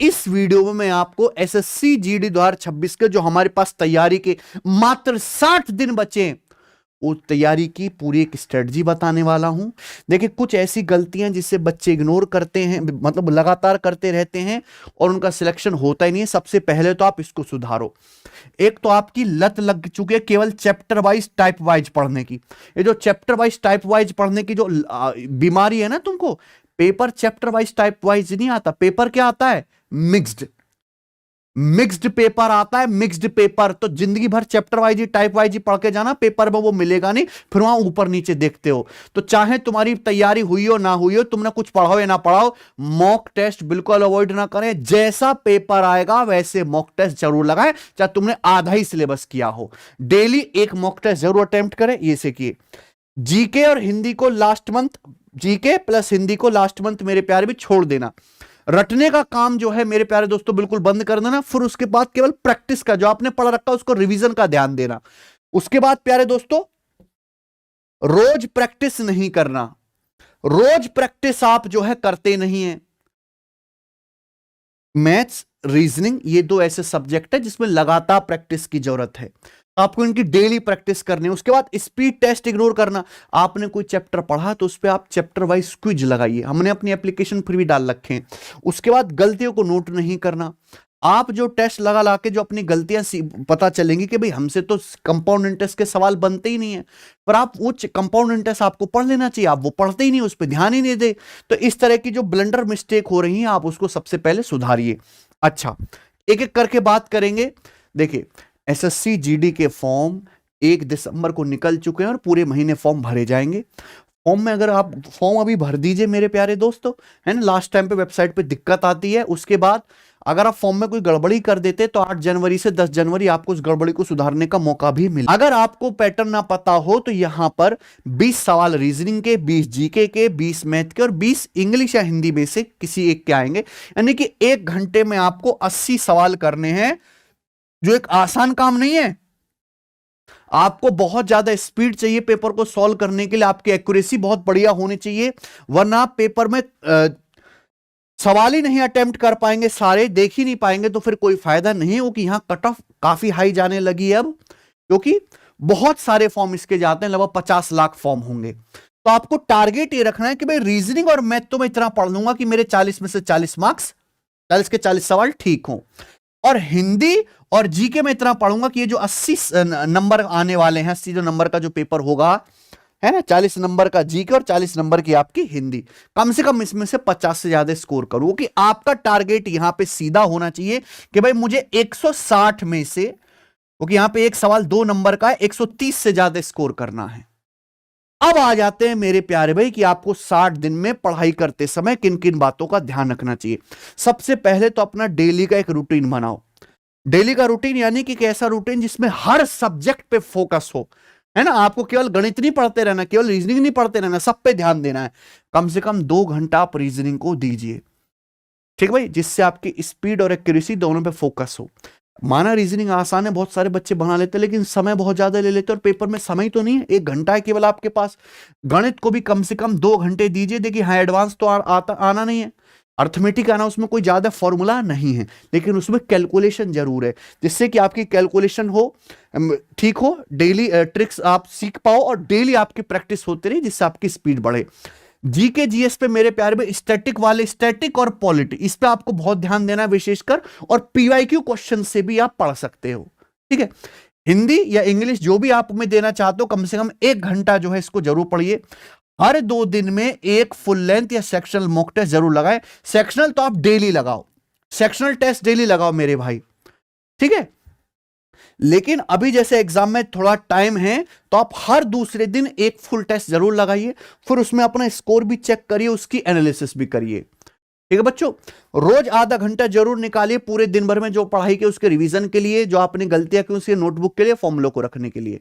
इस वीडियो में मैं आपको एसएससी जीडी 2026 के जो हमारे पास तैयारी के मात्र 60 दिन बचे हैं, उस तैयारी की पूरी एक स्ट्रेटजी बताने वाला हूं। देखिए, कुछ ऐसी गलतियां जिससे बच्चे इग्नोर करते हैं, मतलब लगातार करते रहते हैं और उनका सिलेक्शन होता ही नहीं है। सबसे पहले तो आप इसको सुधारो। एक तो आपकी लत लग चुकी है केवल चैप्टर वाइज टाइप वाइज पढ़ने की। ये जो चैप्टर वाइज टाइप वाइज पढ़ने की जो बीमारी है ना तुमको, paper chapter wise type wise नहीं आता, पेपर क्या आता है, मिक्स्ड पेपर आता है। मिक्स्ड पेपर तो जिंदगी भर चैप्टर वाइज ही टाइप वाइज ही पढ़ के जाना, पेपर में वो मिलेगा नहीं, फिर वहां ऊपर नीचे देखते हो। तो चाहे तुम्हारी तैयारी हुई हो ना हुई हो, तुमने कुछ पढ़ाओ या ना पढ़ाओ, मॉक टेस्ट बिल्कुल अवॉइड ना करें। जैसा पेपर आएगा वैसे मॉक टेस्ट जरूर लगाएं, चाहे तुमने आधा ही सिलेबस किया हो। डेली एक मॉक टेस्ट जरूर अटेम्प्ट करें। ये से किए जीके और हिंदी को last month, GK plus Hindi को लास्ट मंथ मेरे प्यारे भी छोड़ देना। रटने का काम जो है मेरे प्यारे दोस्तों बिल्कुल बंद कर देना। फिर उसके बाद केवल प्रैक्टिस का, जो आपने पढ़ा रखा उसको रिवीजन का ध्यान देना। उसके बाद प्यारे दोस्तों रोज प्रैक्टिस नहीं करना। रोज प्रैक्टिस आप जो है करते नहीं है। मैथ्स, रीजनिंग, ये दो ऐसे सब्जेक्ट है जिसमें लगातार प्रैक्टिस की जरूरत है। आपको इनकी डेली प्रैक्टिस करनी है। उसके बाद स्पीड टेस्ट इग्नोर करना। आपने कोई चैप्टर पढ़ा तो उस पर आप चैप्टर वाइज क्विज लगाइए, हमने अपनी एप्लीकेशन फिर भी डाल रखे हैं। उसके बाद गलतियों को नोट नहीं करना। आप जो टेस्ट लगा ला के जो अपनी गलतियां पता चलेंगी कि भाई हमसे तो कंपाउंड इंटरेस्ट के सवाल बनते ही नहीं है, पर आप वो कंपाउंड इंटरेस्ट आपको पढ़ लेना चाहिए, आप वो पढ़ते ही नहीं, उस पर ध्यान ही नहीं दे। तो इस तरह की जो ब्लंडर मिस्टेक हो रही है आप उसको सबसे पहले सुधारिए। अच्छा, एक एक करके बात करेंगे। देखिए, एसएससी जीडी के फॉर्म 1 दिसंबर को निकल चुके हैं और पूरे महीने फॉर्म भरे जाएंगे। फॉर्म में अगर आप फॉर्म अभी भर दीजिए मेरे प्यारे दोस्तों, है ना, लास्ट टाइम पे वेबसाइट पे दिक्कत आती है। उसके बाद अगर आप फॉर्म में कोई गड़बड़ी कर देते तो 8 जनवरी से 10 जनवरी आपको उस गड़बड़ी को सुधारने का मौका भी मिले। अगर आपको पैटर्न ना पता हो तो यहां पर 20 सवाल रीजनिंग के, 20 जीके के, 20 मैथ के और 20 इंग्लिश या हिंदी में से किसी एक के आएंगे। यानी कि 1 घंटे में आपको 80 सवाल करने हैं, जो एक आसान काम नहीं है। आपको बहुत ज्यादा स्पीड चाहिए पेपर को सॉल्व करने के लिए, आपकी एक्यूरेसी बहुत बढ़िया होनी चाहिए, वरना आप पेपर में सवाल ही नहीं अटेम्प्ट कर पाएंगे, सारे देख ही नहीं पाएंगे, तो फिर कोई फायदा नहीं हो। कि यहां कट ऑफ काफी हाई जाने लगी है अब, क्योंकि बहुत सारे फॉर्म इसके जाते हैं, लगभग 50 लाख फॉर्म होंगे। तो आपको टारगेट ये रखना है कि भाई रीजनिंग और मैथ तो मैं इतना पढ़ लूंगा कि मेरे 40 में से 40 मार्क्स, 40 के 40 सवाल ठीक हो, और हिंदी और जीके में इतना पढ़ूंगा कि ये जो 80 नंबर आने वाले हैं, 80 जो नंबर का जो पेपर होगा, है ना, 40 नंबर का जीके और 40 नंबर की आपकी हिंदी, कम से कम इसमें से 50 से ज्यादा स्कोर करूं। कि आपका टारगेट यहां पे सीधा होना चाहिए कि भाई मुझे 160 में से, क्योंकि यहां पे एक सवाल 2 नंबर का है, 130 से ज्यादा स्कोर करना है। अब आ जाते हैं मेरे प्यारे भाई कि आपको 60 दिन में पढ़ाई करते समय किन किन बातों का ध्यान रखना चाहिए। सबसे पहले तो अपना डेली का एक रूटीन बनाओ। डेली का रूटीन यानी कि कैसा रूटीन जिसमें हर सब्जेक्ट पे फोकस हो, है ना। आपको केवल गणित नहीं पढ़ते रहना, केवल रीजनिंग नहीं पढ़ते रहना, सब पे ध्यान देना है। कम से कम 2 घंटा आप रीजनिंग को दीजिए, ठीक भाई, जिससे आपकी स्पीड और एक्यूरेसी दोनों पे फोकस हो। माना रीजनिंग आसान है, बहुत सारे बच्चे बना लेते हैं, लेकिन समय बहुत ज्यादा ले लेते हैं और पेपर में समय तो नहीं है, 1 घंटा है केवल आपके पास। गणित को भी कम से कम 2 घंटे दीजिए। देखिए, हाँ, एडवांस तो आना नहीं है, अर्थमेटिक आना, उसमें कोई ज्यादा फॉर्मूला नहीं है, लेकिन उसमें कैलकुलेशन जरूर है, जिससे कि आपकी कैलकुलेशन हो, ठीक हो, डेली ट्रिक्स आप सीख पाओ और डेली आपकी प्रैक्टिस होती रही, जिससे आपकी स्पीड बढ़े। जीके जीएस पे मेरे प्यारे में स्टैटिक वाले, स्टैटिक और पॉलिटी, इस पे आपको बहुत ध्यान देना है विशेषकर, और पीवाईक्यू क्वेश्चन से भी आप पढ़ सकते हो, ठीक है। हिंदी या इंग्लिश जो भी आप में देना चाहते हो, कम से कम 1 घंटा जो है इसको जरूर पढ़िए। हर 2 दिन में एक फुल लेंथ या सेक्शनल मॉक टेस्ट जरूर लगाएं। सेक्शनल तो आप डेली लगाओ, सेक्शनल टेस्ट डेली लगाओ मेरे भाई, ठीक है। लेकिन अभी जैसे एग्जाम में थोड़ा टाइम है, तो आप हर दूसरे दिन एक फुल टेस्ट जरूर लगाइए, फिर उसमें अपना स्कोर भी चेक करिए, उसकी एनालिसिस भी करिए, ठीक है बच्चों। रोज आधा घंटा जरूर निकालिए पूरे दिन भर में, जो पढ़ाई की उसके रिवीजन के लिए, जो आपने गलतियां की उसके नोटबुक के लिए, फॉर्मूलों को रखने के लिए,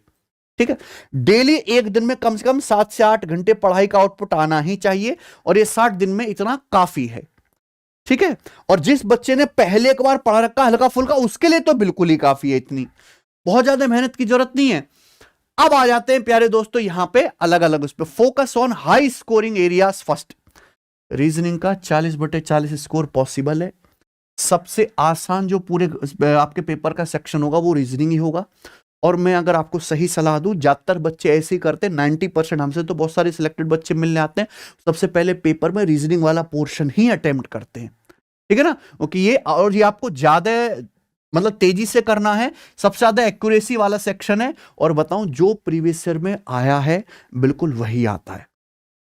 ठीक है। डेली एक दिन में कम से कम 7 से 8 घंटे पढ़ाई का आउटपुट आना ही चाहिए, और ये 60 दिन में इतना काफी है, ठीक है। और जिस बच्चे ने पहले एक बार पढ़ा रखा हल्का फुल्का, उसके लिए तो बिल्कुल ही काफी है, इतनी बहुत ज्यादा मेहनत की जरूरत नहीं है। अब आ जाते हैं प्यारे दोस्तों यहां पे अलग अलग उस पर, focus on high scoring areas first. Reasoning का 40/40 स्कोर पॉसिबल है, सबसे आसान जो पूरे आपके पेपर का सेक्शन होगा वो रीजनिंग ही होगा। और मैं अगर आपको सही सलाह दूं, ज्यादातर बच्चे ऐसे ही करते हैं, 90% हमसे तो बहुत सारे सिलेक्टेड बच्चे मिलने आते हैं, सबसे पहले पेपर में रीजनिंग वाला पोर्शन ही अटेम्प्ट करते हैं, ठीक है ना, क्योंकि ये और ये आपको ज्यादा मतलब तेजी से करना है, सबसे ज्यादा एक्यूरेसी वाला सेक्शन है। और बताऊं, जो प्रीवियस ईयर में आया है बिल्कुल वही आता है।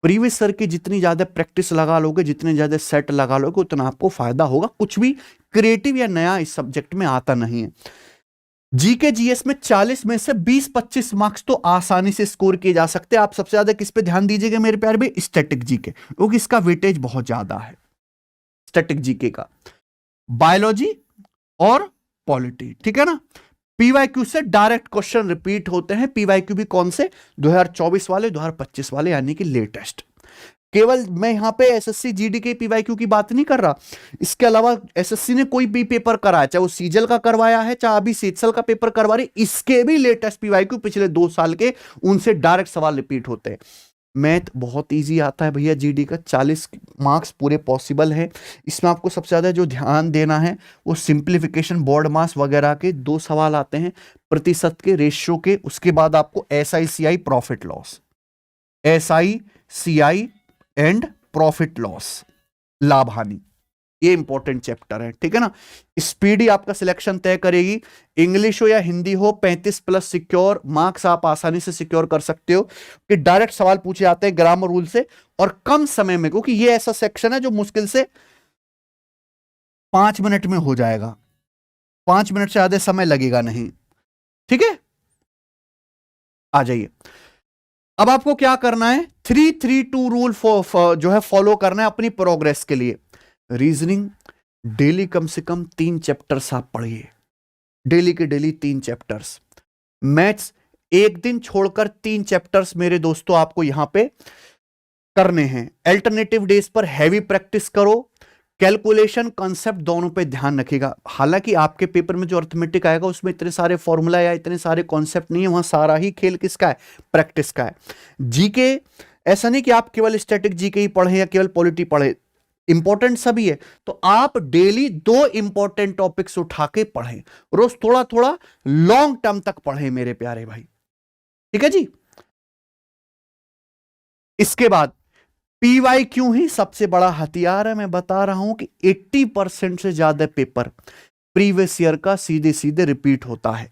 प्रीवियस ईयर की जितनी ज्यादा प्रैक्टिस लगा लोगे, जितने ज्यादा सेट लगा लोगे, उतना आपको फायदा होगा। कुछ भी क्रिएटिव या नया इस सब्जेक्ट में आता नहीं है। जीके जीएस में 40 में से 20-25 मार्क्स तो आसानी से स्कोर किए जा सकते हैं। आप सबसे ज्यादा किस पे ध्यान दीजिएगा मेरे प्यारे भाई? स्टैटिक जीके, क्योंकि इसका वेटेज बहुत ज्यादा है स्टैटिक जीके का। बायोलॉजी और पॉलिटी, ठीक है ना। पीवाईक्यू से डायरेक्ट क्वेश्चन रिपीट होते हैं। पीवाईक्यू भी कौन से? 2024 वाले, 2025 वाले, यानी कि लेटेस्ट। केवल मैं यहां पे एसएससी जीडी के पीवाईक्यू की बात नहीं कर रहा, इसके अलावा एसएससी ने कोई भी पेपर कराया, चाहे वो सीजल का करवाया है, चाहे अभी सीएचएल का पेपर करवा रही, इसके भी लेटेस्ट पीवाईक्यू पिछले 2 साल के, उनसे डायरेक्ट सवाल रिपीट होते हैं। मैथ बहुत इजी आता है भैया, जीडी का 40 मार्क्स पूरे पॉसिबल है। इसमें आपको सबसे ज्यादा जो ध्यान देना है वो सिंप्लीफिकेशन, बोर्ड मास वगैरह के 2 सवाल आते हैं, प्रतिशत के, रेशियो के। उसके बाद आपको SI CI profit loss, SI CI and profit loss, लाभ हानि, ये इंपॉर्टेंट चैप्टर है, ठीक है ना। स्पीड ही आपका सिलेक्शन तय करेगी। इंग्लिश हो या हिंदी हो, 35+ सिक्योर मार्क्स आप आसानी से सिक्योर कर सकते हो, कि डायरेक्ट सवाल पूछे जाते हैं ग्रामर रूल से और कम समय में, क्योंकि ये ऐसा सेक्शन है जो मुश्किल से 5 मिनट में हो जाएगा, 5 मिनट से ज्यादा समय लगेगा नहीं, ठीक है। आ जाइए, अब आपको क्या करना है, 3-3-2 रूल जो है फॉलो करना है अपनी प्रोग्रेस के लिए। रीजनिंग डेली कम से कम 3 चैप्टर्स आप पढ़िए, डेली के डेली 3 चैप्टर्स। मैथ्स एक दिन छोड़कर 3 चैप्टर्स मेरे दोस्तों आपको यहां पे करने हैं। अल्टरनेटिव डेज पर हैवी प्रैक्टिस करो। कैलकुलेशन, कॉन्सेप्ट दोनों पे ध्यान रखिएगा। हालांकि आपके पेपर में जो अर्थमेटिक आएगा उसमें इतने सारे फॉर्मूला या इतने सारे कॉन्सेप्ट नहीं है, वहां सारा ही खेल किसका है? प्रैक्टिस का है। जीके ऐसा नहीं कि आप केवल स्टैटिक जीके ही पढ़े या केवल पॉलिटी पढ़े, इंपॉर्टेंट सभी है। तो आप डेली 2 इंपॉर्टेंट टॉपिक्स उठा के पढ़ें, रोज थोड़ा थोड़ा, लॉन्ग टर्म तक पढ़ें मेरे प्यारे भाई, ठीक है जी। इसके बाद पीवाईक्यू ही सबसे बड़ा हथियार है। मैं बता रहा हूं कि 80% से ज्यादा पेपर प्रीवियस ईयर का सीधे सीधे रिपीट होता है।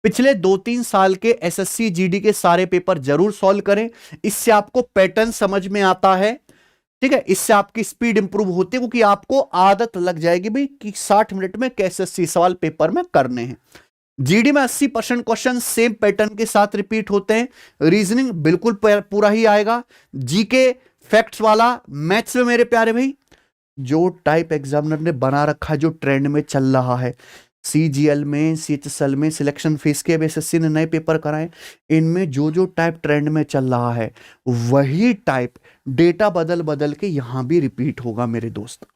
पिछले 2-3 साल के एसएससी जीडी के सारे पेपर जरूर सॉल्व करें, इससे आपको पैटर्न समझ में आता है, ठीक है। इससे आपकी स्पीड इंप्रूव होती है, क्योंकि आपको आदत लग जाएगी भाई कि 60 मिनट में कैसे 80 सवाल पेपर में करने हैं। जीडी में 80% क्वेश्चन सेम पैटर्न के साथ रिपीट होते हैं। रीजनिंग बिल्कुल पूरा ही आएगा। जीके फैक्ट्स वाला। मैथ्स में मेरे प्यारे भाई जो टाइप एग्जामिनर ने बना रखा, जो ट्रेंड में चल रहा है, सीजीएल में, सीएचएसएल में, सिलेक्शन फेस के एसएससी ने नए पेपर कराए, इनमें जो जो टाइप ट्रेंड में चल रहा है वही टाइप डेटा बदल बदल के यहां भी रिपीट होगा मेरे दोस्त।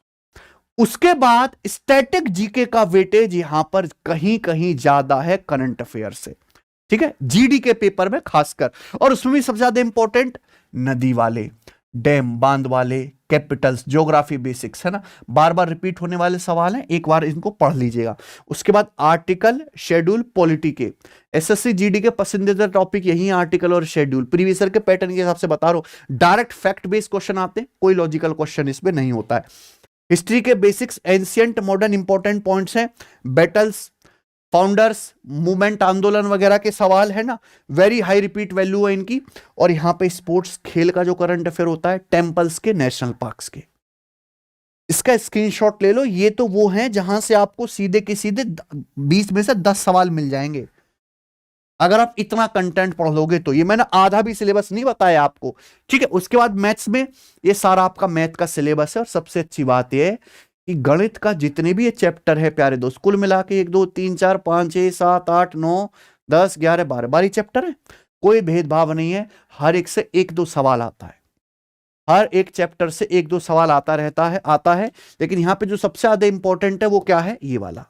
उसके बाद स्टैटिक जीके का वेटेज यहां पर कहीं कहीं ज्यादा है करंट अफेयर से, ठीक है, जीडी के पेपर में खासकर। और उसमें भी सबसे ज्यादा इंपॉर्टेंट नदी वाले, डैम, बांध वाले, कैपिटल्स, ज्योग्राफी बेसिक्स, है ना, बार बार रिपीट होने वाले सवाल हैं, एक बार इनको पढ़ लीजिएगा। उसके बाद आर्टिकल, शेड्यूल, पॉलिटी के एसएससी जीडी के पसंदीदा टॉपिक यही है, आर्टिकल और शेड्यूल। प्रीवियस ईयर के पैटर्न के हिसाब से बता रहा हूं, डायरेक्ट फैक्ट बेस्ड क्वेश्चन आते हैं, कोई लॉजिकल क्वेश्चन इसमें नहीं होता है। हिस्ट्री के basics, ancient, modern important points हैं, बैटल्स, फाउंडर्स, मूवमेंट, आंदोलन वगैरह के सवाल है ना, वेरी हाई रिपीट वैल्यू है इनकी। और यहां पे स्पोर्ट्स, खेल का जो करंट अफेयर होता है, टेंपल्स के, नेशनल पार्क्स के, इसका स्क्रीनशॉट ले लो। ये तो वो हैं जहां से आपको सीधे के सीधे 20 में से 10 सवाल मिल जाएंगे अगर आप इतना कंटेंट पढ़ लोगे तो। ये मैंने आधा भी सिलेबस नहीं बताया आपको, ठीक है। उसके बाद मैथ्स में ये सारा आपका मैथ का सिलेबस है। और सबसे अच्छी बात यह है कि गणित का जितने भी ये चैप्टर है प्यारे दोस्त, कुल मिला के 1 2 3 4 5 6 7 8 9 10 11 12 चैप्टर है, कोई भेदभाव नहीं है। हर एक से 1-2 सवाल आता है, हर एक चैप्टर से 1-2 सवाल आता है। लेकिन यहां पे जो सबसे ज्यादा इंपॉर्टेंट है वो क्या है? ये वाला।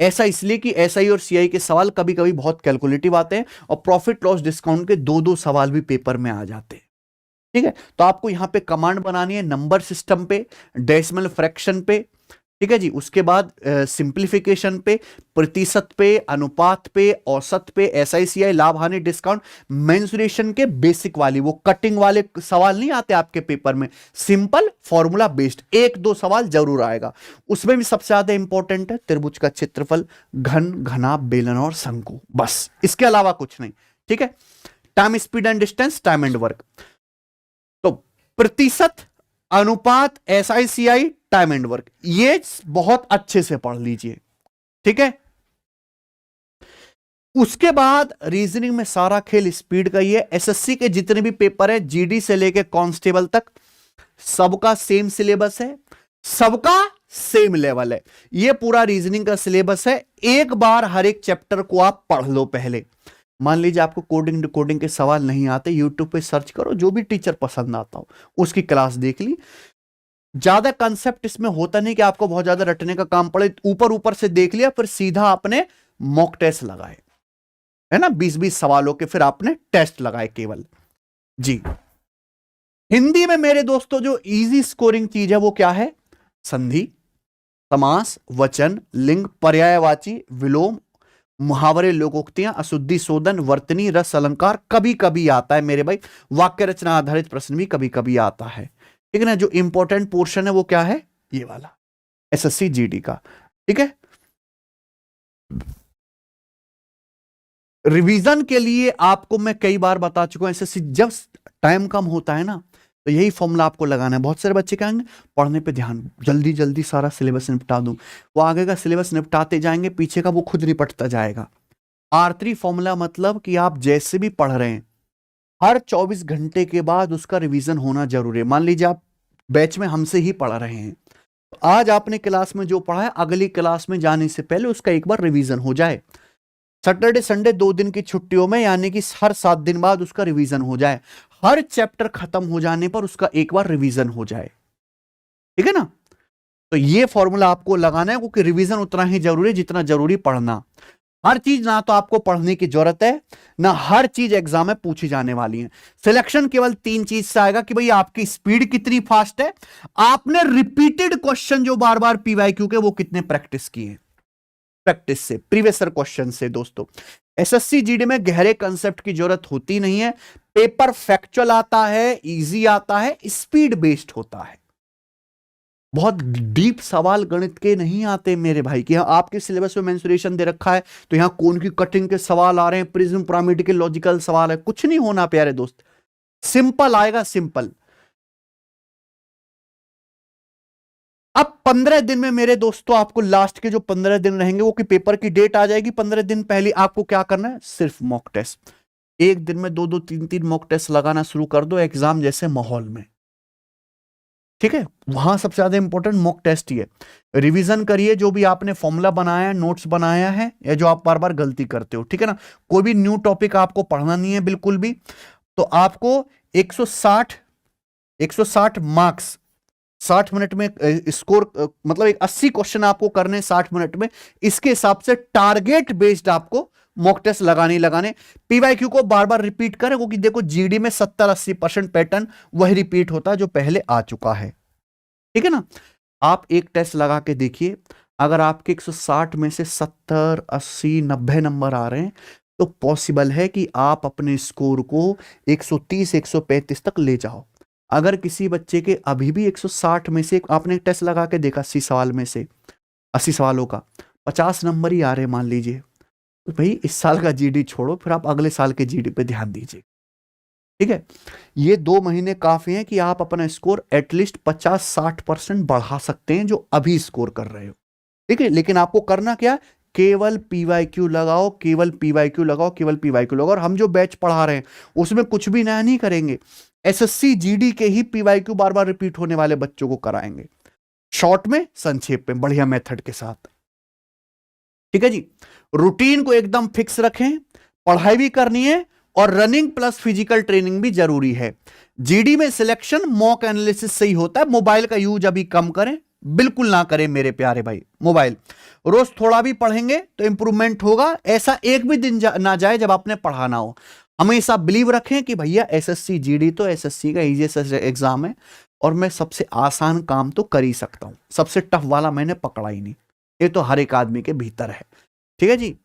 ऐसा इसलिए कि एसआई और सीआई के सवाल कभी कभी बहुत कैलकुलेटिव आते हैं, और प्रॉफिट लॉस डिस्काउंट के 2-2 सवाल भी पेपर में आ जाते हैं, ठीक है। तो आपको यहां पे कमांड बनानी है नंबर सिस्टम पे, डेसिमल फ्रैक्शन पे, ठीक ठीक है जी। उसके बाद सिंप्लीफिकेशन पे, प्रतिशत पे, अनुपात पे, औसत पे, एसआईसीआई, लाभ हानि डिस्काउंट, मेंसुरेशन के बेसिक वाली, वो कटिंग वाले सवाल नहीं आते आपके पेपर में, सिंपल फॉर्मूला बेस्ड, एक दो सवाल जरूर आएगा। उसमें भी सबसे ज्यादा इंपॉर्टेंट है त्रिभुज का क्षेत्रफल, घन, घनाभ, बेलन और शंकु, बस, इसके अलावा कुछ नहीं। ठीक है। Time, speed and distance, time and work. तो प्रतिशत, अनुपात, एसआईसीआई, टाइम एंड वर्क, ये बहुत अच्छे से पढ़ लीजिए। ठीक है। उसके बाद रीजनिंग में सारा खेल स्पीड का ही है। एसएससी के जितने भी पेपर है, जीडी से लेके कांस्टेबल तक, सबका सेम सिलेबस है, सबका सेम लेवल है। ये पूरा रीजनिंग का सिलेबस है। एक बार हर एक चैप्टर को आप पढ़ लो पहले। मान लीजिए आपको कोडिंग डिकोडिंग के सवाल नहीं आते, यूट्यूब पे सर्च करो, जो भी टीचर पसंद आता हो उसकी क्लास देख ली। ज्यादा कंसेप्ट इसमें होता नहीं कि आपको बहुत ज्यादा रटने का काम पड़े, ऊपर ऊपर से देख लिया, फिर सीधा आपने मॉक टेस्ट लगाए, है ना, 20-20 सवालों के, फिर आपने टेस्ट लगाए केवल जी। हिंदी में मेरे दोस्तों जो इजी स्कोरिंग चीज है वो क्या है? संधि, समास, वचन, लिंग, पर्यायवाची, विलोम, मुहावरे, लोकोक्तियां, अशुद्धि शोधन, वर्तनी, रस अलंकार, कभी कभी आता है मेरे भाई। वाक्य रचना आधारित प्रश्न भी कभी कभी आता है। ठीक है ना। जो इंपॉर्टेंट पोर्शन है वो क्या है? ये वाला, एसएससी जीडी का। ठीक है। रिवीजन के लिए आपको मैं कई बार बता चुका हूं, एसएससी जब टाइम कम होता है ना, तो यही फॉर्मूला आपको लगाना है। बहुत सारे बच्चे कहेंगे पढ़ने पे ध्यान, जल्दी जल्दी सारा सिलेबस निपटा दूं, वो आगे का सिलेबस निपटाते जाएंगे, पीछे का वो खुद निपटता जाएगा। R3 फॉर्मूला मतलब कि आप जैसे भी पढ़ रहे हैं, हर 24 घंटे के बाद उसका रिवीजन होना जरूरी है। मान लीजिए आप बैच में हमसे ही पढ़ रहे हैं, तो आज आपने क्लास में जो पढ़ा है, अगली क्लास में जाने से पहले उसका एक बार रिवीजन हो जाए। सैटरडे संडे 2 दिन की छुट्टियों में, यानी कि हर 7 दिन बाद उसका रिवीजन हो जाए। हर चैप्टर खत्म हो जाने पर उसका एक बार रिवीजन हो जाए। ठीक है ना। तो ये फॉर्मूला आपको लगाना है, क्योंकि रिवीजन उतना ही जरूरी है जितना जरूरी पढ़ना। हर चीज ना तो आपको पढ़ने की जरूरत है, ना हर चीज एग्जाम में पूछी जाने वाली है। सिलेक्शन केवल 3 चीज से आएगा कि भाई आपकी स्पीड कितनी फास्ट है, आपने रिपीटेड क्वेश्चन जो बार बार पीवाईक्यू के वो कितने प्रैक्टिस किए, प्रैक्टिस से, प्रीवियस क्वेश्चन से। दोस्तों एसएससी जीडी में गहरे कंसेप्ट की जरूरत होती नहीं है। पेपर फैक्चुअल आता है, इजी आता है, स्पीड बेस्ड होता है। बहुत डीप सवाल गणित के नहीं आते मेरे भाई, कि यहां आपके सिलेबस में मेंसुरेशन दे रखा है तो यहां कौन की कटिंग के सवाल आ रहे हैं, प्रिज्म पिरामिड के लॉजिकल सवाल है, कुछ नहीं होना प्यारे दोस्त। सिंपल आएगा, सिंपल। अब 15 दिन में मेरे दोस्तों आपको लास्ट के जो 15 दिन रहेंगे, वो कि पेपर की डेट आ जाएगी, 15 दिन पहले आपको क्या करना है? सिर्फ मॉक टेस्ट। एक दिन में 2-2, 3-3 मॉक टेस्ट लगाना शुरू कर दो एग्जाम जैसे माहौल में। ठीक है। वहां सबसे ज्यादा इंपॉर्टेंट मॉक टेस्ट ही है। रिवीजन करिए जो भी आपने फॉर्मूला बनाया है, नोट्स बनाया है, या जो आप बार बार गलती करते हो। ठीक है ना। कोई भी न्यू टॉपिक आपको पढ़ना नहीं है बिल्कुल भी। तो आपको 160 मार्क्स 60 मिनट में स्कोर, मतलब एक 80 क्वेश्चन आपको करने 60 मिनट में। इसके हिसाब से टारगेट बेस्ड आपको मॉक टेस्ट लगाने। पीवाईक्यू को बार बार रिपीट करें, क्योंकि देखो जीडी में 70-80% पैटर्न वही रिपीट होता है जो पहले आ चुका है। ठीक है ना। आप एक टेस्ट लगा के देखिए, अगर आपके 160 में से 70, 80, 90 नंबर आ रहे हैं, तो पॉसिबल है कि आप अपने स्कोर को 130, 135 तक ले जाओ। अगर किसी बच्चे के अभी भी 160 में से, आपने टेस्ट लगा के देखा 80 सवाल में से, 80 सवालों का 50 नंबर ही आ रहे मान लीजिए, तो भाई इस साल का जीडी छोड़ो, फिर आप अगले साल के जीडी पे ध्यान दीजिए। ठीक है। ये 2 महीने काफी हैं कि आप अपना स्कोर एटलीस्ट 50-60% बढ़ा सकते हैं जो अभी स्कोर कर रहे हो। ठीक है। लेकिन आपको करना क्या? केवल पीवाईक्यू लगाओ, केवल पीवाईक्यू लगाओ, केवल पीवाईक्यू लगाओ। और हम जो बैच पढ़ा रहे हैं उसमें कुछ भी नया नहीं करेंगे, एसएससी जीडी के ही पीवाईक्यू बार बार रिपीट होने वाले बच्चों को कराएंगे, शॉर्ट में, संक्षेप में, बढ़िया मेथड के साथ। ठीक है जी। रूटीन को एकदम फिक्स रखें, पढ़ाई भी करनी है और रनिंग प्लस फिजिकल ट्रेनिंग भी जरूरी है। जीडी में सिलेक्शन मॉक एनालिसिस से ही होता है। मोबाइल का यूज अभी कम करें, बिल्कुल ना करें मेरे प्यारे भाई। मोबाइल रोज थोड़ा भी पढ़ेंगे तो इंप्रूवमेंट होगा। ऐसा एक भी दिन ना जाए जब आपने पढ़ाना हो। हमेशा बिलीव रखें कि भैया एसएससी जीडी तो एसएससी का इजीएस्ट एग्जाम है, और मैं सबसे आसान काम तो कर ही सकता हूं, सबसे टफ वाला मैंने पकड़ा ही नहीं। ये तो हर एक आदमी के भीतर है। ठीक है जी।